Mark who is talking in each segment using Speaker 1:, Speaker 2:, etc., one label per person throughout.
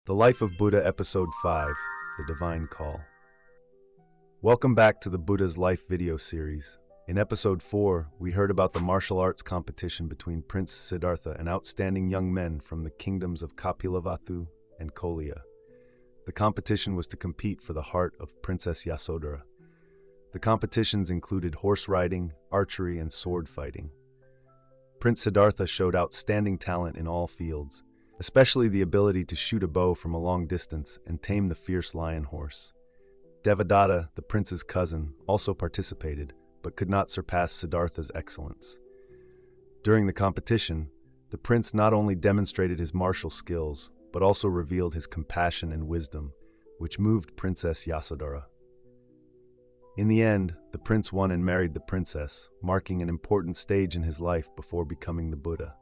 Speaker 1: The Life of Buddha, Episode 5, The Divine Call. Welcome back to the Buddha's Life video series. In Episode 4, we heard about the martial arts competition between Prince Siddhārtha and outstanding young men from the kingdoms of Kapilavatthu and Kolya. The competition was to compete for the heart of Princess Yasodhara. The competitions included horse riding, archery, and sword fighting. Prince Siddhārtha showed outstanding talent in all fields, especially the ability to shoot a bow from a long distance and tame the fierce lion horse. Devadatta, the prince's cousin, also participated, but could not surpass Siddhārtha's excellence. During the competition, the prince not only demonstrated his martial skills, but also revealed his compassion and wisdom, which moved Princess Yasodhara. In the end, the prince won and married the princess, marking an important stage in his life before becoming the Buddha.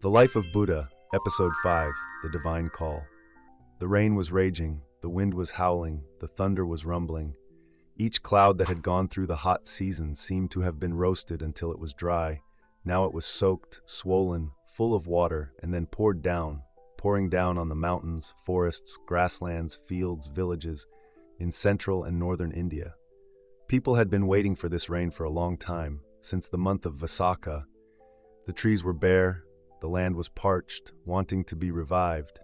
Speaker 1: The Life of Buddha, Episode 5, The Divine Call. The rain was raging, the wind was howling, the thunder was rumbling. Each cloud that had gone through the hot season seemed to have been roasted until it was dry. Now it was soaked, swollen, full of water, and then pouring down on the mountains, forests, grasslands, fields, villages in central and northern India. People had been waiting for this rain for a long time, since the month of Vaisakha. The trees were bare, the land was parched, wanting to be revived.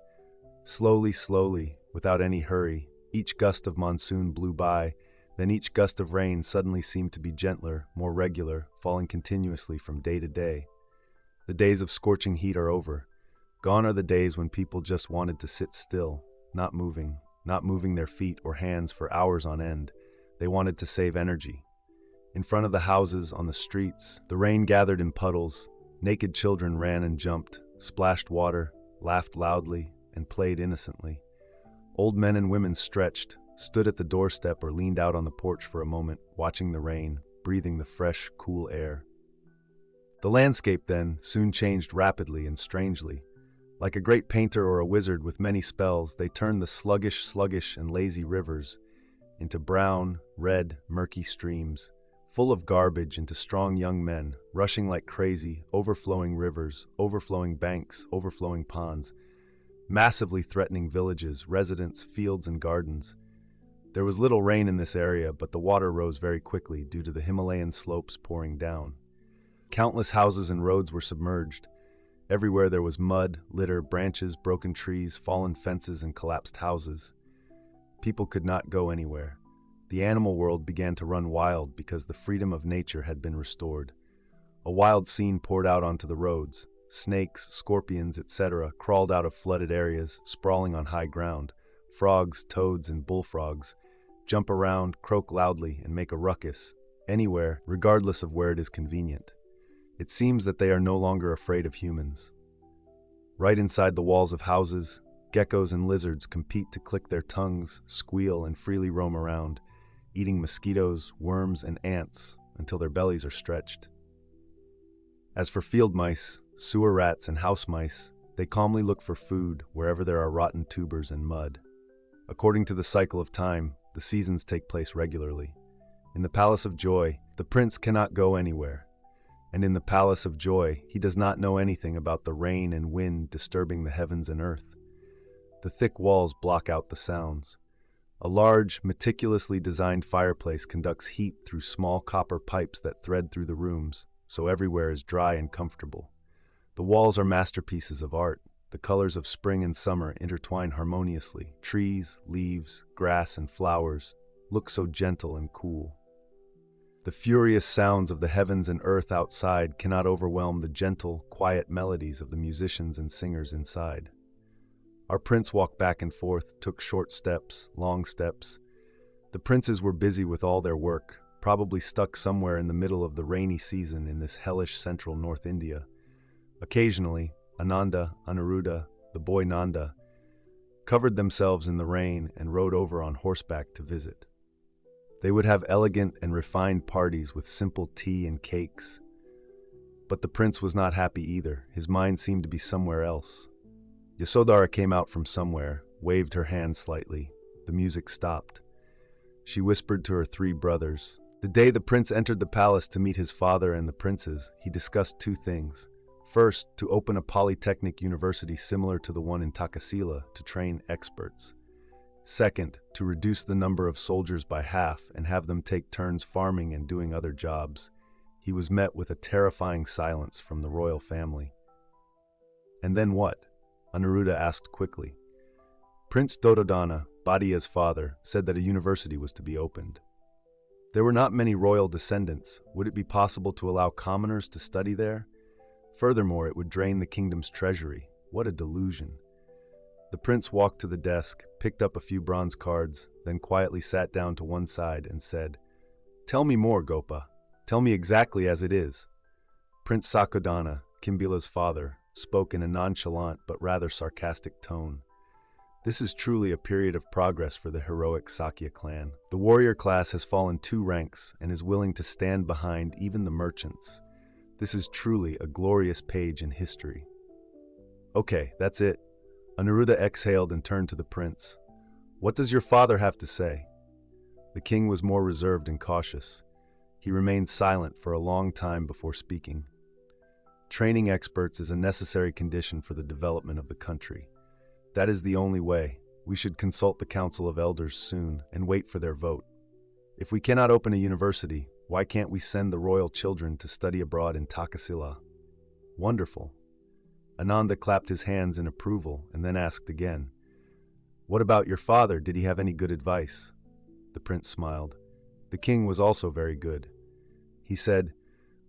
Speaker 1: Slowly, without any hurry, each gust of monsoon blew by, then each gust of rain suddenly seemed to be gentler, more regular, falling continuously from day to day. The days of scorching heat are over. Gone are the days when people just wanted to sit still, not moving their feet or hands for hours on end. They wanted to save energy. In front of the houses, on the streets, the rain gathered in puddles. Naked children ran and jumped, splashed water, laughed loudly, and played innocently. Old men and women stretched, stood at the doorstep or leaned out on the porch for a moment, watching the rain, breathing the fresh, cool air. The landscape, then, soon changed rapidly and strangely. Like a great painter or a wizard with many spells, they turned the sluggish and lazy rivers into brown, red, murky streams, full of garbage, into strong young men, rushing like crazy, overflowing rivers, overflowing banks, overflowing ponds, massively threatening villages, residents, fields, and gardens. There was little rain in this area, but the water rose very quickly due to the Himalayan slopes pouring down. Countless houses and roads were submerged. Everywhere there was mud, litter, branches, broken trees, fallen fences, and collapsed houses. People could not go anywhere. The animal world began to run wild because the freedom of nature had been restored. A wild scene poured out onto the roads. Snakes, scorpions, etc. crawled out of flooded areas, sprawling on high ground. Frogs, toads, and bullfrogs jump around, croak loudly, and make a ruckus, anywhere, regardless of where it is convenient. It seems that they are no longer afraid of humans. Right inside the walls of houses, geckos and lizards compete to click their tongues, squeal, and freely roam around, eating mosquitoes, worms, and ants until their bellies are stretched. As for field mice, sewer rats, and house mice, they calmly look for food wherever there are rotten tubers and mud. According to the cycle of time, the seasons take place regularly. In the Palace of Joy, the prince cannot go anywhere. And in the Palace of Joy, he does not know anything about the rain and wind disturbing the heavens and earth. The thick walls block out the sounds. A large, meticulously designed fireplace conducts heat through small copper pipes that thread through the rooms, so everywhere is dry and comfortable. The walls are masterpieces of art. The colors of spring and summer intertwine harmoniously. Trees, leaves, grass, and flowers look so gentle and cool. The furious sounds of the heavens and earth outside cannot overwhelm the gentle, quiet melodies of the musicians and singers inside. Our prince walked back and forth, took short steps, long steps. The princes were busy with all their work, probably stuck somewhere in the middle of the rainy season in this hellish central North India. Occasionally, Ananda, Anuruddha, the boy Nanda, covered themselves in the rain and rode over on horseback to visit. They would have elegant and refined parties with simple tea and cakes. But the prince was not happy either. His mind seemed to be somewhere else. Yasodhara came out from somewhere, waved her hand slightly. The music stopped. She whispered to her three brothers. The day the prince entered the palace to meet his father and the princes, he discussed two things. First, to open a polytechnic university similar to the one in Takasila to train experts. Second, to reduce the number of soldiers by half and have them take turns farming and doing other jobs. He was met with a terrifying silence from the royal family. And then what? Anuruddha asked quickly. Prince Duryodhana, Bhadiya's father, said that a university was to be opened. There were not many royal descendants. Would it be possible to allow commoners to study there? Furthermore, it would drain the kingdom's treasury. What a delusion. The prince walked to the desk, picked up a few bronze cards, then quietly sat down to one side and said, "Tell me more, Gopa. Tell me exactly as it is." Prince Sakudana, Kimbila's father, spoke in a nonchalant but rather sarcastic tone. This is truly a period of progress for the heroic Sakya clan. The warrior class has fallen 2 ranks and is willing to stand behind even the merchants. This is truly a glorious page in history. Okay, that's it. Anuruddha exhaled and turned to the prince. What does your father have to say? The king was more reserved and cautious. He remained silent for a long time before speaking. Training experts is a necessary condition for the development of the country. That is the only way. We should consult the Council of Elders soon and wait for their vote. If we cannot open a university, why can't we send the royal children to study abroad in Takasila? Wonderful. Ananda clapped his hands in approval and then asked again, "What about your father? Did he have any good advice?" The prince smiled. The king was also very good. He said,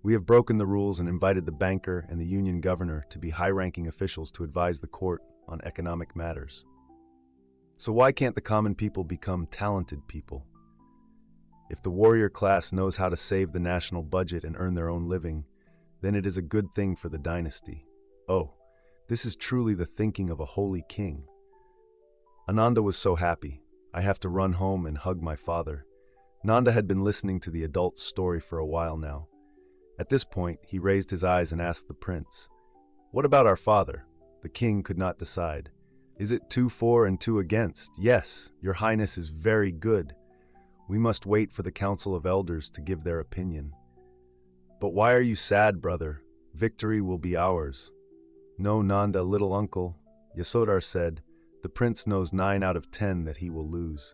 Speaker 1: "We have broken the rules and invited the banker and the union governor to be high-ranking officials to advise the court on economic matters. So why can't the common people become talented people? If the warrior class knows how to save the national budget and earn their own living, then it is a good thing for the dynasty. Oh, this is truly the thinking of a holy king." Ananda was so happy. I have to run home and hug my father. Nanda had been listening to the adult's story for a while now. At this point, he raised his eyes and asked the prince, "What about our father?" The king could not decide. "Is it 2 for and 2 against? Yes, your highness is very good. We must wait for the council of elders to give their opinion." "But why are you sad, brother? Victory will be ours." "No, Nanda, little uncle," Yasodhar said, "the prince knows 9 out of 10 that he will lose.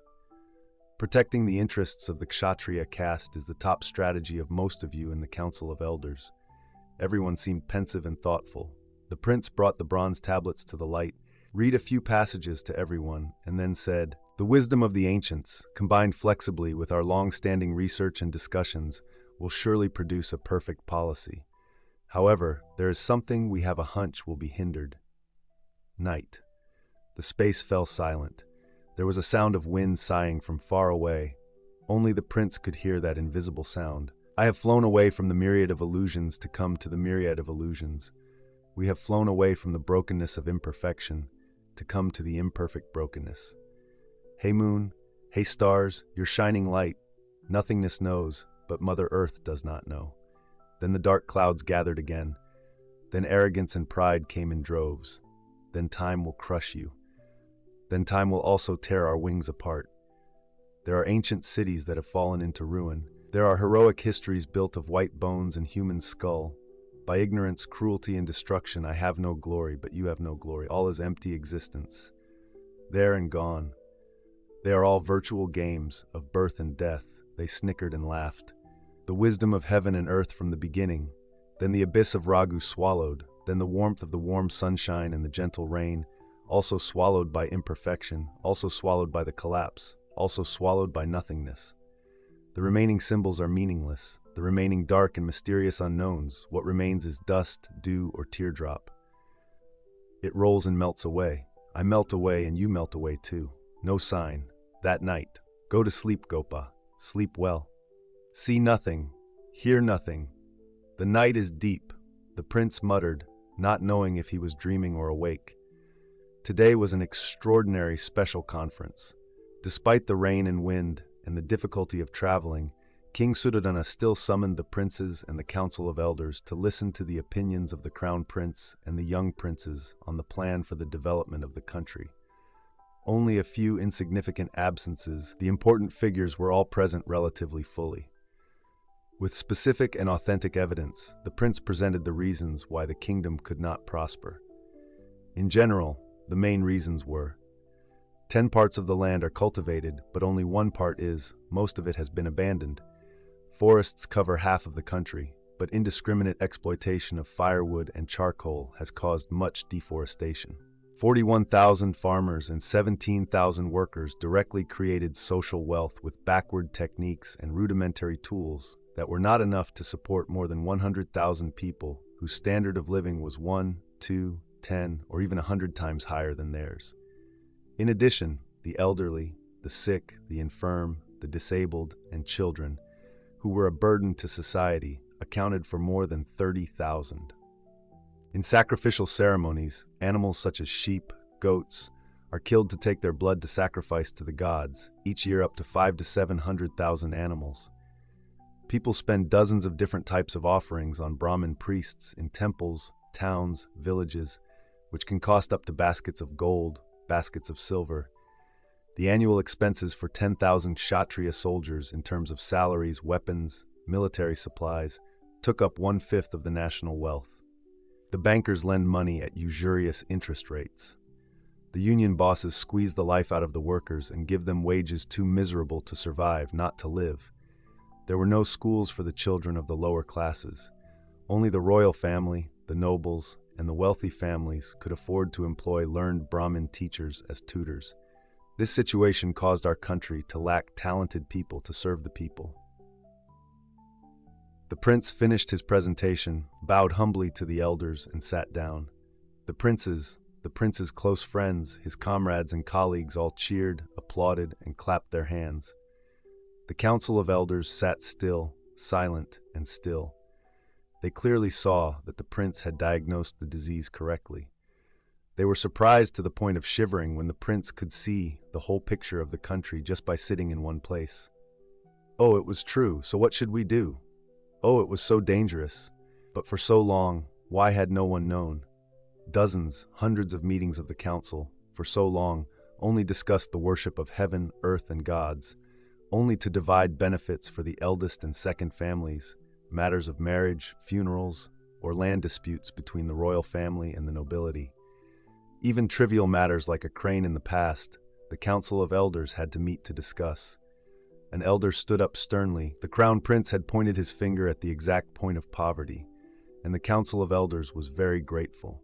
Speaker 1: Protecting the interests of the Kshatriya caste is the top strategy of most of you in the Council of Elders." Everyone seemed pensive and thoughtful. The prince brought the bronze tablets to the light, read a few passages to everyone, and then said, "The wisdom of the ancients, combined flexibly with our long-standing research and discussions, will surely produce a perfect policy. However, there is something we have a hunch will be hindered." Night. The space fell silent. There was a sound of wind sighing from far away. Only the prince could hear that invisible sound. I have flown away from the myriad of illusions to come to the myriad of illusions. We have flown away from the brokenness of imperfection to come to the imperfect brokenness. Hey moon, hey stars, your shining light. Nothingness knows, but Mother Earth does not know. Then the dark clouds gathered again. Then arrogance and pride came in droves. Then time will crush you. Then time will also tear our wings apart. There are ancient cities that have fallen into ruin. There are heroic histories built of white bones and human skull. By ignorance, cruelty, and destruction, I have no glory, but you have no glory. All is empty existence. There and gone. They are all virtual games of birth and death. They snickered and laughed. The wisdom of heaven and earth from the beginning, then the abyss of Ragu swallowed, then the warmth of the warm sunshine and the gentle rain, also swallowed by imperfection, also swallowed by the collapse, also swallowed by nothingness. The remaining symbols are meaningless, the remaining dark and mysterious unknowns. What remains is dust, dew, or teardrop. It rolls and melts away. I melt away and you melt away too. No sign. That night. Go to sleep, Gopa. Sleep well. See nothing. Hear nothing. The night is deep, the prince muttered, not knowing if he was dreaming or awake. Today was an extraordinary special conference. Despite the rain and wind and the difficulty of traveling, King Suddhodana still summoned the princes and the council of elders to listen to the opinions of the crown prince and the young princes on the plan for the development of the country. Only a few insignificant absences, the important figures were all present relatively fully. With specific and authentic evidence, the prince presented the reasons why the kingdom could not prosper. In general, the main reasons were: 10 parts of the land are cultivated, but only 1 part is, most of it has been abandoned. Forests cover half of the country, but indiscriminate exploitation of firewood and charcoal has caused much deforestation. 41,000 farmers and 17,000 workers directly created social wealth with backward techniques and rudimentary tools that were not enough to support more than 100,000 people whose standard of living was 1, 2, 10, or even 100 times higher than theirs. In addition, the elderly, the sick, the infirm, the disabled, and children, who were a burden to society, accounted for more than 30,000. In sacrificial ceremonies, animals such as sheep, goats, are killed to take their blood to sacrifice to the gods, each year up to 500,000 to 700,000 animals. People spend dozens of different types of offerings on Brahmin priests in temples, towns, villages, which can cost up to baskets of gold, baskets of silver. The annual expenses for 10,000 Kshatriya soldiers in terms of salaries, weapons, military supplies, took up 1/5 of the national wealth. The bankers lend money at usurious interest rates. The union bosses squeeze the life out of the workers and give them wages too miserable to survive, not to live. There were no schools for the children of the lower classes. Only the royal family, the nobles, and the wealthy families could afford to employ learned Brahmin teachers as tutors. This situation caused our country to lack talented people to serve the people. The prince finished his presentation, bowed humbly to the elders, and sat down. The prince's close friends, his comrades and colleagues all cheered, applauded, and clapped their hands. The council of elders sat still, silent and still. They clearly saw that the prince had diagnosed the disease correctly. They were surprised to the point of shivering when the prince could see the whole picture of the country just by sitting in one place. Oh, it was true, so what should we do? Oh, it was so dangerous. But for so long, why had no one known? Dozens, hundreds of meetings of the council, for so long, only discussed the worship of heaven, earth, and gods, only to divide benefits for the eldest and second families, matters of marriage, funerals, or land disputes between the royal family and the nobility. Even trivial matters like a crane in the past, the council of elders had to meet to discuss. An elder stood up sternly. The crown prince had pointed his finger at the exact point of poverty, and the council of elders was very grateful.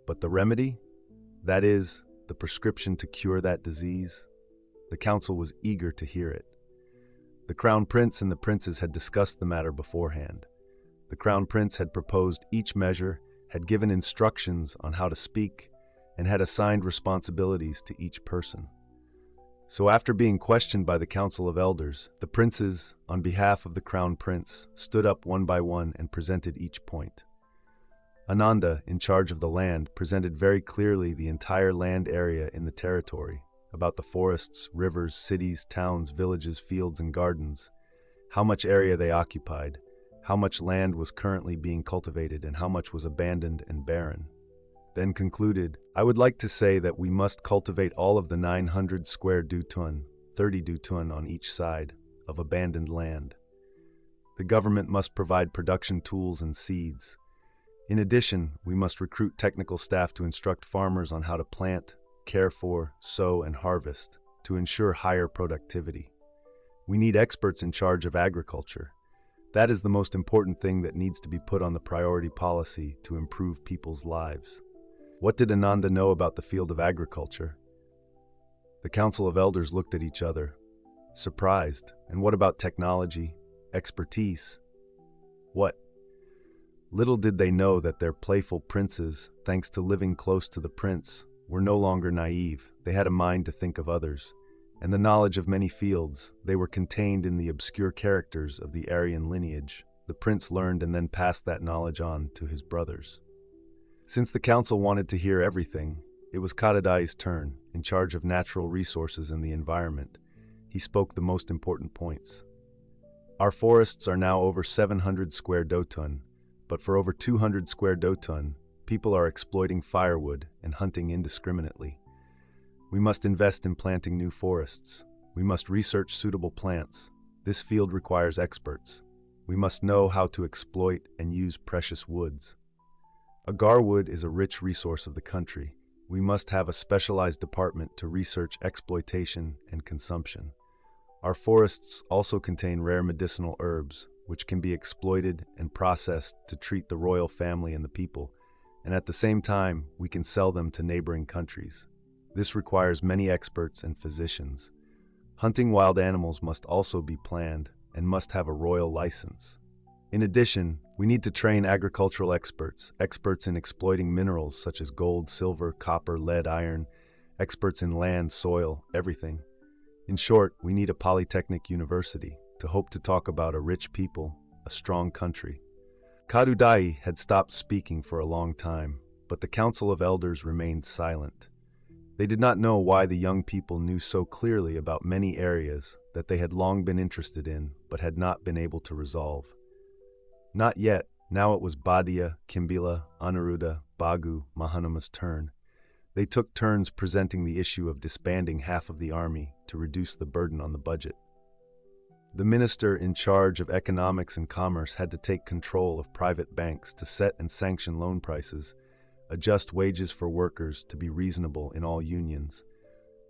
Speaker 1: But the remedy? That is, the prescription to cure that disease? The council was eager to hear it. The crown prince and the princes had discussed the matter beforehand. The crown prince had proposed each measure, had given instructions on how to speak, and had assigned responsibilities to each person. So after being questioned by the council of elders, the princes, on behalf of the crown prince, stood up one by one and presented each point. Ananda, in charge of the land, presented very clearly the entire land area in the territory, about the forests, rivers, cities, towns, villages, fields, and gardens, how much area they occupied, how much land was currently being cultivated, and how much was abandoned and barren. Then concluded, I would like to say that we must cultivate all of the 900 square dutun, 30 dutun on each side, of abandoned land. The government must provide production tools and seeds. In addition, we must recruit technical staff to instruct farmers on how to plant, care for, sow, and harvest to ensure higher productivity. We need experts in charge of agriculture. That is the most important thing that needs to be put on the priority policy to improve people's lives. What did Ananda know about the field of agriculture? The council of elders looked at each other, surprised. And what about technology, expertise? What? Little did they know that their playful princes, thanks to living close to the prince, were no longer naive. They had a mind to think of others, and the knowledge of many fields. They were contained in the obscure characters of the Aryan lineage. The prince learned and then passed that knowledge on to his brothers. Since the council wanted to hear everything, it was Kadadai's turn, in charge of natural resources and the environment. He spoke the most important points. Our forests are now over 700 square dotun, but for over 200 square dotun, people are exploiting firewood and hunting indiscriminately. We must invest in planting new forests. We must research suitable plants. This field requires experts. we must know how to exploit and use precious woods. Agar wood is a rich resource of the country. We must have a specialized department to research exploitation and consumption. Our forests also contain rare medicinal herbs, which can be exploited and processed to treat the royal family and the people, and at the same time, we can sell them to neighboring countries. This requires many experts and physicians. Hunting wild animals must also be planned and must have a royal license. In addition, we need to train agricultural experts in exploiting minerals such as gold, silver, copper, lead, iron, experts in land, soil, everything. In short, we need a polytechnic university to hope to talk about a rich people, a strong country. Kadudai had stopped speaking for a long time, but the Council of Elders remained silent. They did not know why the young people knew so clearly about many areas that they had long been interested in but had not been able to resolve. Not yet. Now it was Badia, Kimbila, Anuruddha, Bagu, Mahanama's turn. They took turns presenting the issue of disbanding half of the army to reduce the burden on the budget. The minister in charge of economics and commerce had to take control of private banks to set and sanction loan prices, adjust wages for workers to be reasonable in all unions,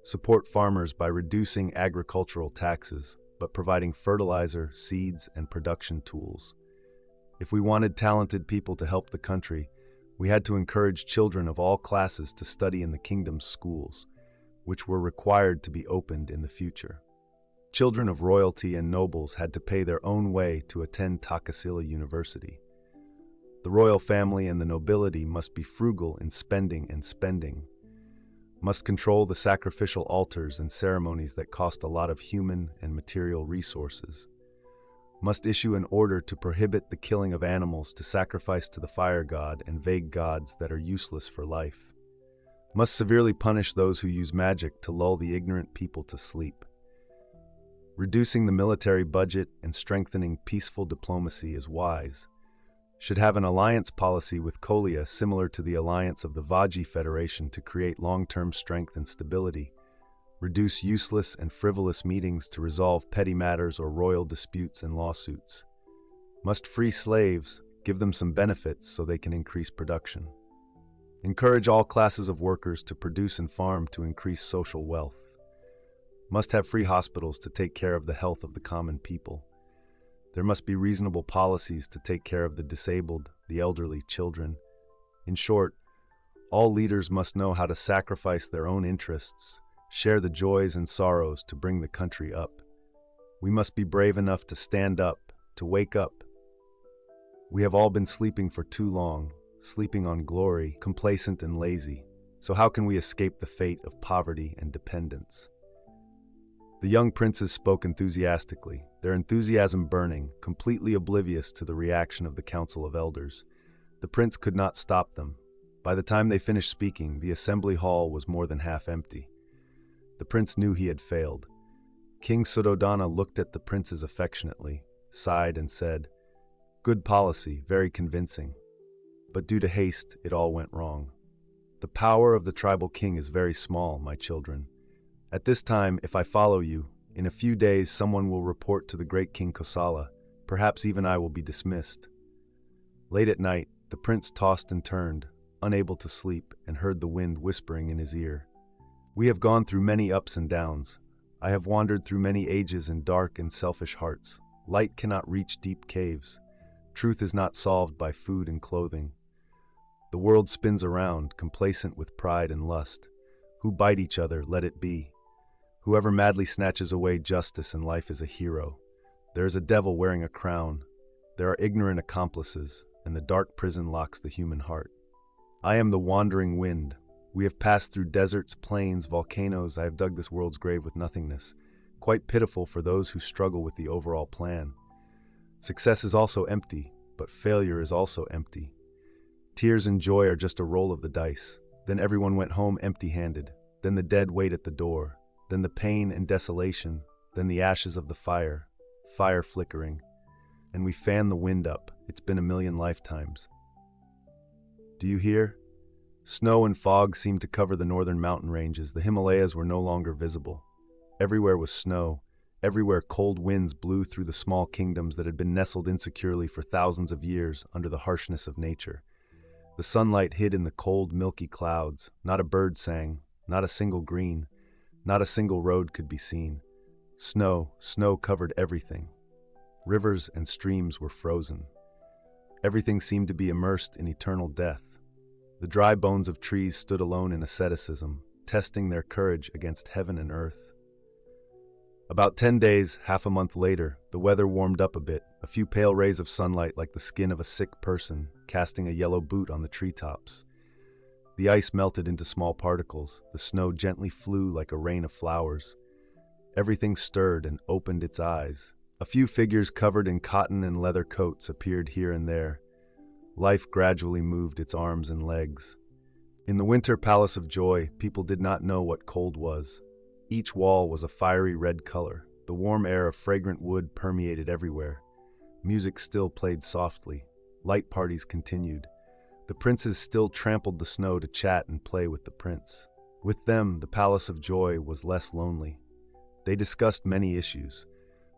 Speaker 1: support farmers by reducing agricultural taxes but providing fertilizer, seeds, and production tools. If we wanted talented people to help the country, we had to encourage children of all classes to study in the kingdom's schools, which were required to be opened in the future. Children of royalty and nobles had to pay their own way to attend Takasila University. The royal family and the nobility must be frugal in spending, must control the sacrificial altars and ceremonies that cost a lot of human and material resources, must issue an order to prohibit the killing of animals to sacrifice to the fire god and vague gods that are useless for life, must severely punish those who use magic to lull the ignorant people to sleep. Reducing the military budget and strengthening peaceful diplomacy is wise. Should have an alliance policy with Kolia similar to the alliance of the Vaji Federation to create long-term strength and stability. Reduce useless and frivolous meetings to resolve petty matters or royal disputes and lawsuits. Must free slaves, give them some benefits so they can increase production. Encourage all classes of workers to produce and farm to increase social wealth. Must have free hospitals to take care of the health of the common people. There must be reasonable policies to take care of the disabled, the elderly, children. In short, all leaders must know how to sacrifice their own interests, share the joys and sorrows to bring the country up. We must be brave enough to stand up, to wake up. We have all been sleeping for too long, sleeping on glory, complacent and lazy. So how can we escape the fate of poverty and dependence? The young princes spoke enthusiastically, their enthusiasm burning, completely oblivious to the reaction of the Council of Elders. The prince could not stop them. By the time they finished speaking, the assembly hall was more than half empty. The prince knew he had failed. King Suddhodana looked at the princes affectionately, sighed and said, "Good policy, very convincing. But due to haste, it all went wrong. The power of the tribal king is very small, my children. At this time, if I follow you, in a few days someone will report to the great King Kosala. Perhaps even I will be dismissed." Late at night, the prince tossed and turned, unable to sleep, and heard the wind whispering in his ear. "We have gone through many ups and downs. I have wandered through many ages in dark and selfish hearts. Light cannot reach deep caves. Truth is not solved by food and clothing. The world spins around, complacent with pride and lust. Who bite each other, let it be. Whoever madly snatches away justice in life is a hero. There is a devil wearing a crown. There are ignorant accomplices, and the dark prison locks the human heart. I am the wandering wind. We have passed through deserts, plains, volcanoes. I have dug this world's grave with nothingness. Quite pitiful for those who struggle with the overall plan. Success is also empty, but failure is also empty. Tears and joy are just a roll of the dice. Then everyone went home empty-handed. Then the dead wait at the door. Then the pain and desolation. Then the ashes of the fire flickering. And we fan the wind up. It's been a million lifetimes. Do you hear? Snow and fog seemed to cover the northern mountain ranges. The Himalayas were no longer visible. Everywhere was snow, Everywhere cold winds blew through the small kingdoms that had been nestled insecurely for thousands of years under the harshness of nature. The sunlight hid in the cold, milky clouds. Not a bird sang, not a single green, not a single road could be seen. Snow covered everything. Rivers and streams were frozen. Everything seemed to be immersed in eternal death. The dry bones of trees stood alone in asceticism, testing their courage against heaven and earth. About 10 days, half a month later, the weather warmed up a bit, a few pale rays of sunlight like the skin of a sick person, casting a yellow boot on the treetops. The ice melted into small particles, the snow gently flew like a rain of flowers. Everything stirred and opened its eyes. A few figures covered in cotton and leather coats appeared here and there. Life gradually moved its arms and legs. In the winter palace of joy, people did not know what cold was. Each wall was a fiery red color. The warm air of fragrant wood permeated everywhere. Music still played softly. Light parties continued. The princes still trampled the snow to chat and play with the prince. With them, the palace of joy was less lonely. They discussed many issues.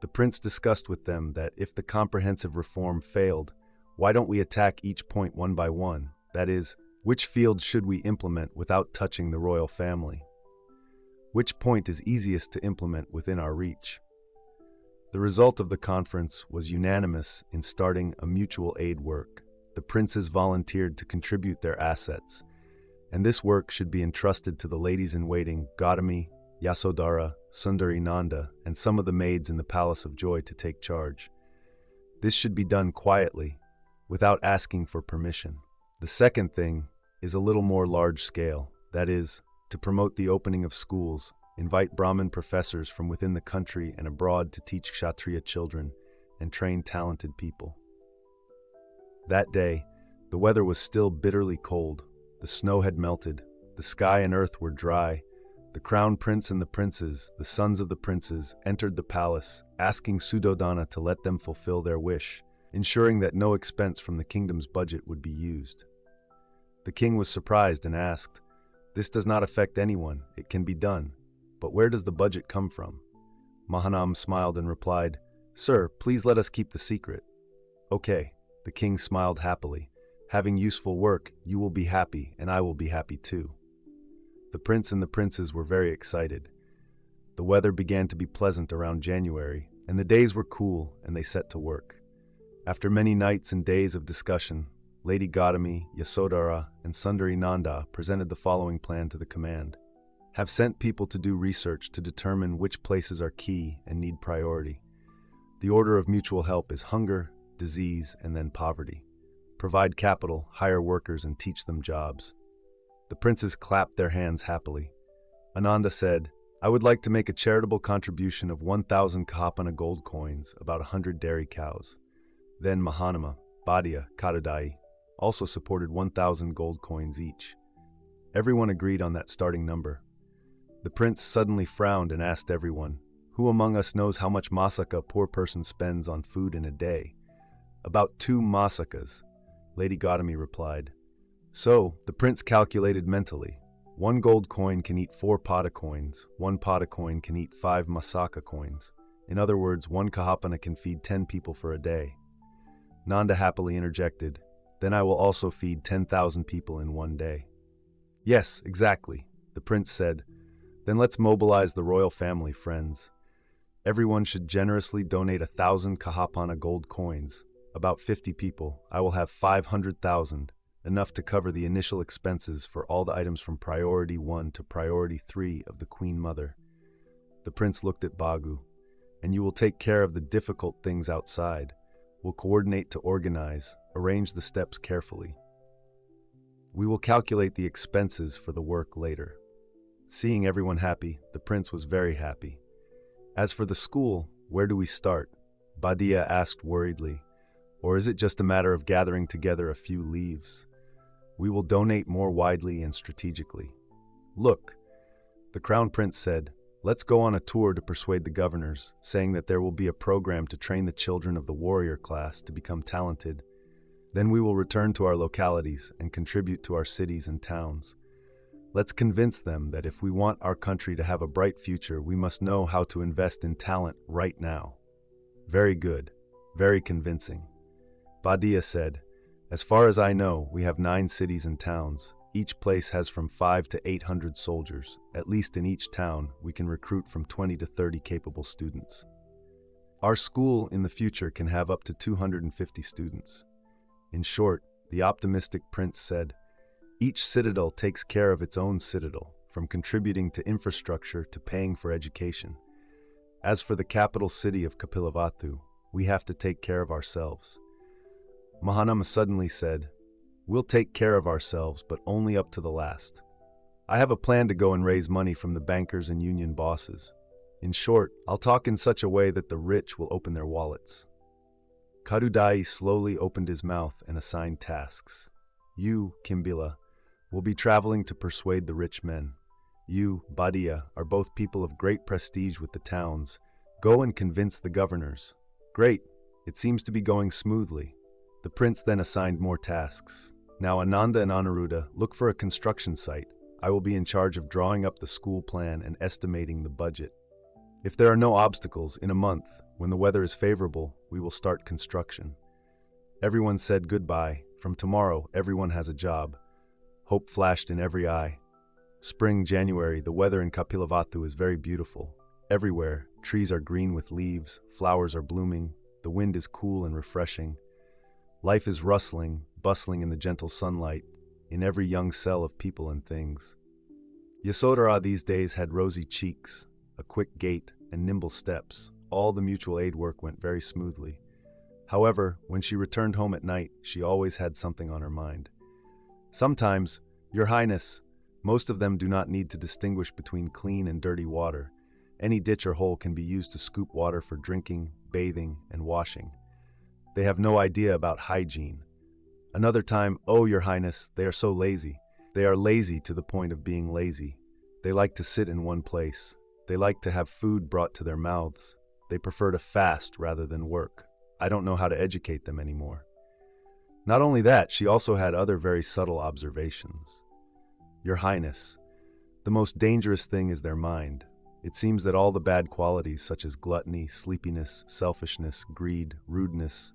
Speaker 1: The prince discussed with them that if the comprehensive reform failed, why don't we attack each point one by one? That is, which field should we implement without touching the royal family? Which point is easiest to implement within our reach? The result of the conference was unanimous in starting a mutual aid work. The princes volunteered to contribute their assets, and this work should be entrusted to the ladies-in-waiting Gautami, Yasodhara, Sundari Nanda, and some of the maids in the Palace of Joy to take charge. This should be done quietly, without asking for permission. The second thing is a little more large-scale, that is, to promote the opening of schools, invite Brahmin professors from within the country and abroad to teach Kshatriya children and train talented people. That day, the weather was still bitterly cold. The snow had melted. The sky and earth were dry. The crown prince and the princes, the sons of the princes, entered the palace, asking Suddhodana to let them fulfill their wish, ensuring that no expense from the kingdom's budget would be used. The king was surprised and asked, "This does not affect anyone. It can be done. But where does the budget come from?" Mahanam smiled and replied, "Sir, please let us keep the secret." "Okay." The king smiled happily. "Having useful work, you will be happy, and I will be happy too." The prince and the princes were very excited. The weather began to be pleasant around January, and the days were cool, and they set to work. After many nights and days of discussion, Lady Gautami, Yasodhara, and Sundari Nanda presented the following plan to the command. Have sent people to do research to determine which places are key and need priority. The order of mutual help is hunger, disease, and then poverty. Provide capital, hire workers, and teach them jobs. The princes clapped their hands happily. Ananda said, "I would like to make a charitable contribution of 1,000 kahapana gold coins, about 100 dairy cows." Then Mahanama, Bhadia, Kadadai also supported 1,000 gold coins each. Everyone agreed on that starting number. The prince suddenly frowned and asked everyone, "Who among us knows how much masaka a poor person spends on food in a day?" "About 2 masakas," Lady Gautami replied. So, the prince calculated mentally. 1 gold coin can eat 4 pada coins, 1 pada coin can eat 5 masaka coins. In other words, 1 kahapana can feed 10 people for a day. Nanda happily interjected, "Then I will also feed 10,000 people in 1 day." "Yes, exactly," the prince said. "Then let's mobilize the royal family, friends. Everyone should generously donate 1,000 kahapana gold coins. About 50 people. I will have 500,000, enough to cover the initial expenses for all the items from priority 1 to priority 3 of the Queen Mother." The prince looked at Bagu. "And you will take care of the difficult things outside. We'll coordinate to organize, arrange the steps carefully. We will calculate the expenses for the work later." Seeing everyone happy, the prince was very happy. "As for the school, where do we start?" Bhadia asked worriedly. "Or is it just a matter of gathering together a few leaves? We will donate more widely and strategically." "Look," the crown prince said, "let's go on a tour to persuade the governors, saying that there will be a program to train the children of the warrior class to become talented. Then we will return to our localities and contribute to our cities and towns. Let's convince them that if we want our country to have a bright future, we must know how to invest in talent right now. Very good. Very convincing. Badia said, as far as I know, we have 9 cities and towns. Each place has from 500 to 800 soldiers. At least in each town, we can recruit from 20 to 30 capable students. Our school in the future can have up to 250 students. In short, the optimistic prince said, each citadel takes care of its own citadel, from contributing to infrastructure to paying for education. As for the capital city of Kapilavatthu, we have to take care of ourselves. Mahanama suddenly said, we'll take care of ourselves, but only up to the last. I have a plan to go and raise money from the bankers and union bosses. In short, I'll talk in such a way that the rich will open their wallets. Kadudai slowly opened his mouth and assigned tasks. You, Kimbila, will be traveling to persuade the rich men. You, Badia, are both people of great prestige with the towns. Go and convince the governors. Great, it seems to be going smoothly. The prince then assigned more tasks. Now Ananda and Anuruddha, look for a construction site. I will be in charge of drawing up the school plan and estimating the budget. If there are no obstacles, in a month, when the weather is favorable, we will start construction. Everyone said goodbye. From tomorrow, everyone has a job. Hope flashed in every eye. Spring, January, the weather in Kapilavatthu is very beautiful. Everywhere, trees are green with leaves, flowers are blooming, the wind is cool and refreshing. Life is rustling, bustling in the gentle sunlight, in every young cell of people and things. Yasodhara these days had rosy cheeks, a quick gait, and nimble steps. All the mutual aid work went very smoothly. However, when she returned home at night, she always had something on her mind. Sometimes, Your Highness, most of them do not need to distinguish between clean and dirty water. Any ditch or hole can be used to scoop water for drinking, bathing, and washing. They have no idea about hygiene. Another time, oh, Your Highness, they are so lazy. They are lazy to the point of being lazy. They like to sit in one place. They like to have food brought to their mouths. They prefer to fast rather than work. I don't know how to educate them anymore. Not only that, she also had other very subtle observations. Your Highness, the most dangerous thing is their mind. It seems that all the bad qualities such as gluttony, sleepiness, selfishness, greed, rudeness,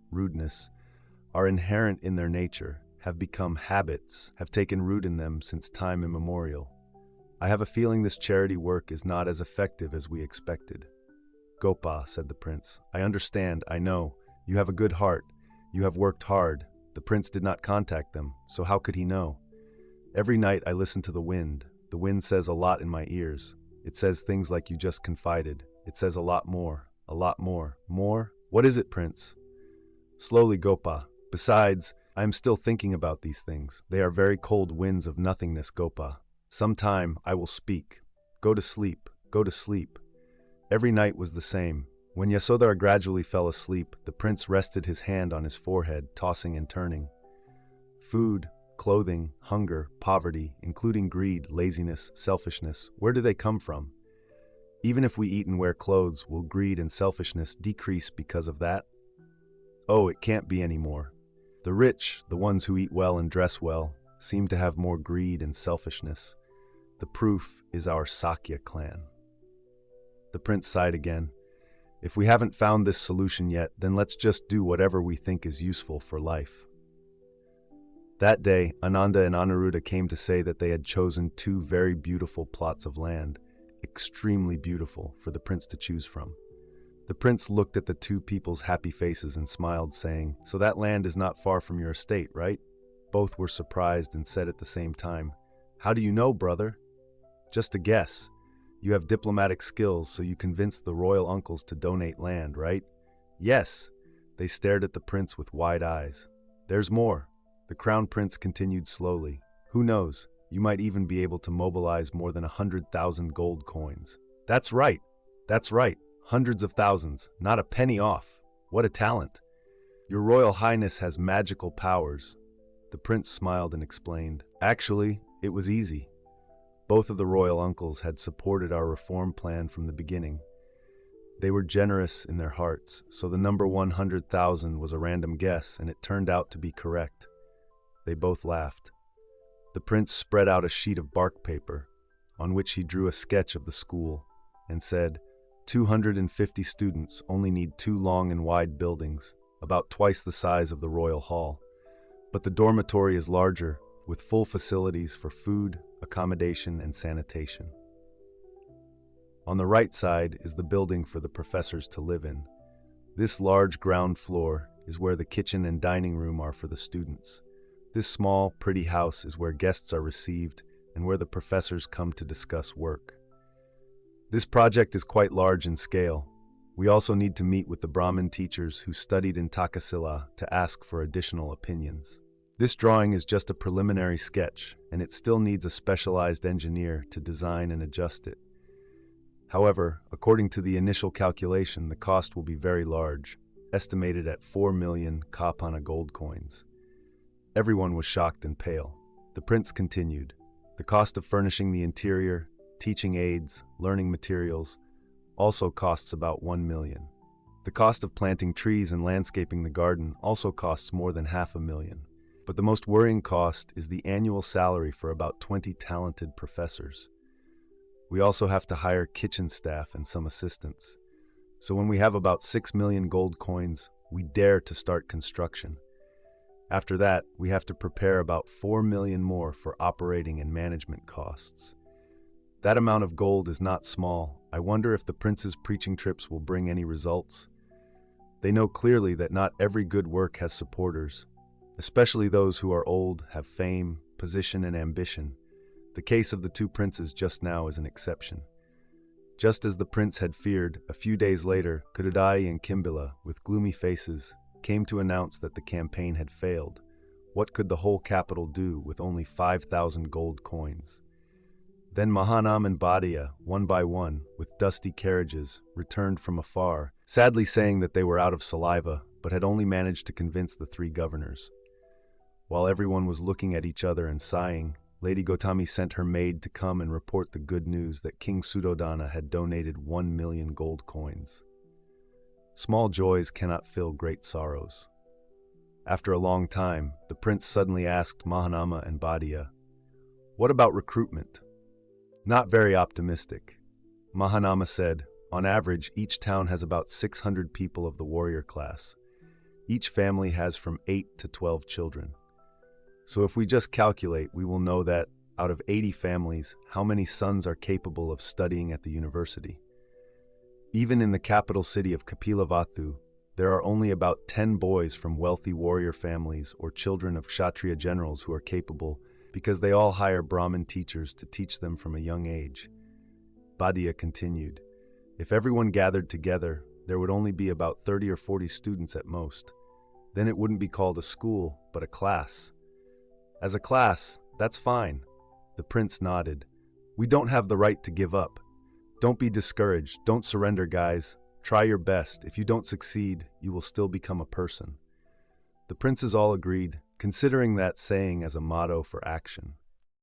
Speaker 1: are inherent in their nature, have become habits, have taken root in them since time immemorial. I have a feeling this charity work is not as effective as we expected. Gopa, said the prince, I understand, I know. You have a good heart. You have worked hard. The prince did not contact them, so how could he know? Every night I listen to the wind. The wind says a lot in my ears. It says things like you just confided. It says a lot more, a lot more. More? What is it, Prince? Slowly, Gopa. Besides, I am still thinking about these things. They are very cold winds of nothingness, Gopa. Sometime I will speak. Go to sleep. Go to sleep. Every night was the same. When Yasodhara gradually fell asleep, the prince rested his hand on his forehead, tossing and turning. Food, clothing, hunger, poverty, including greed, laziness, selfishness, where do they come from? Even if we eat and wear clothes, will greed and selfishness decrease because of that? Oh, it can't be any more. The rich, the ones who eat well and dress well, seem to have more greed and selfishness. The proof is our Sakya clan. The prince sighed again. If we haven't found this solution yet, then let's just do whatever we think is useful for life. That day, Ananda and Anuruddha came to say that they had chosen 2 very beautiful plots of land, extremely beautiful, for the prince to choose from. The prince looked at the 2 people's happy faces and smiled, saying, So that land is not far from your estate, right? Both were surprised and said at the same time, How do you know, brother? Just a guess. You have diplomatic skills, so you convinced the royal uncles to donate land, right? Yes. They stared at the prince with wide eyes. There's more. The crown prince continued slowly. Who knows? You might even be able to mobilize more than 100,000 gold coins. That's right. That's right. Hundreds of thousands. Not a penny off. What a talent. Your Royal Highness has magical powers. The prince smiled and explained. Actually, it was easy. Both of the royal uncles had supported our reform plan from the beginning. They were generous in their hearts, so the number 100,000 was a random guess, and it turned out to be correct. They both laughed. The The prince spread out a sheet of bark paper, on which he drew a sketch of the school, and said, 250 students only need 2 long and wide buildings, about twice the size of the royal hall. But the dormitory is larger, with full facilities for food, accommodation, and sanitation. On the right side is the building for the professors to live in. This large ground floor is where the kitchen and dining room are for the students. This small, pretty house is where guests are received and where the professors come to discuss work. This project is quite large in scale. We also need to meet with the Brahmin teachers who studied in Takasila to ask for additional opinions. This drawing is just a preliminary sketch, and it still needs a specialized engineer to design and adjust it. However, according to the initial calculation, the cost will be very large, estimated at 4 million kapana gold coins. Everyone was shocked and pale. The prince continued. The cost of furnishing the interior, teaching aids, learning materials, also costs about 1 million. The cost of planting trees and landscaping the garden also costs more than 500,000. But the most worrying cost is the annual salary for about 20 talented professors. We also have to hire kitchen staff and some assistants. So when we have about 6 million gold coins, we dare to start construction. After that, we have to prepare about 4 million more for operating and management costs. That amount of gold is not small. I wonder if the prince's preaching trips will bring any results. They know clearly that not every good work has supporters, especially those who are old, have fame, position, and ambition. The case of the 2 princes just now is an exception. Just as the prince had feared, a few days later, Kudadai and Kimbila, with gloomy faces, came to announce that the campaign had failed. What could the whole capital do with only 5,000 gold coins? Then Mahanam and Badia, one by one, with dusty carriages, returned from afar, sadly saying that they were out of saliva, but had only managed to convince the 3 governors. While everyone was looking at each other and sighing, Lady Gautami sent her maid to come and report the good news that King Suddhodana had donated 1 million gold coins. Small joys cannot fill great sorrows. After a long time, the prince suddenly asked Mahanama and Badia, "What about recruitment?" Not very optimistic. Mahanama said, "On average, each town has about 600 people of the warrior class. Each family has from 8 to 12 children. So if we just calculate, we will know that, out of 80 families, how many sons are capable of studying at the university. Even in the capital city of Kapilavatthu, there are only about 10 boys from wealthy warrior families or children of Kshatriya generals who are capable, because they all hire Brahmin teachers to teach them from a young age." Badia continued, "If everyone gathered together, there would only be about 30 or 40 students at most. Then it wouldn't be called a school, but a class." "As a class, that's fine." The prince nodded. "We don't have the right to give up. Don't be discouraged. Don't surrender, guys. Try your best. If you don't succeed, you will still become a person." The princes all agreed, considering that saying as a motto for action.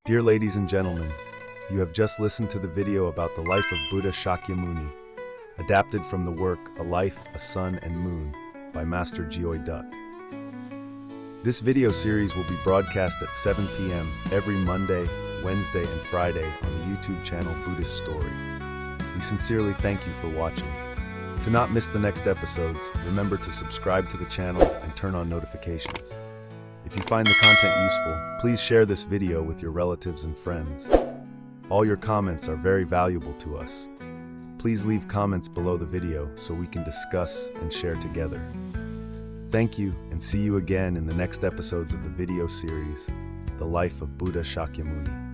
Speaker 1: Dear ladies and gentlemen, you have just listened to the video about the life of Buddha Shakyamuni, adapted from the work A Life, a Sun and Moon by Master Gioi Duc. This video series will be broadcast at 7 p.m. every Monday, Wednesday, and Friday on the YouTube channel Buddhist Story. We sincerely thank you for watching. To not miss the next episodes, remember to subscribe to the channel and turn on notifications. If you find the content useful, please share this video with your relatives and friends. All your comments are very valuable to us. Please leave comments below the video so we can discuss and share together. Thank you, and see you again in the next episodes of the video series, The Life of Buddha Shakyamuni.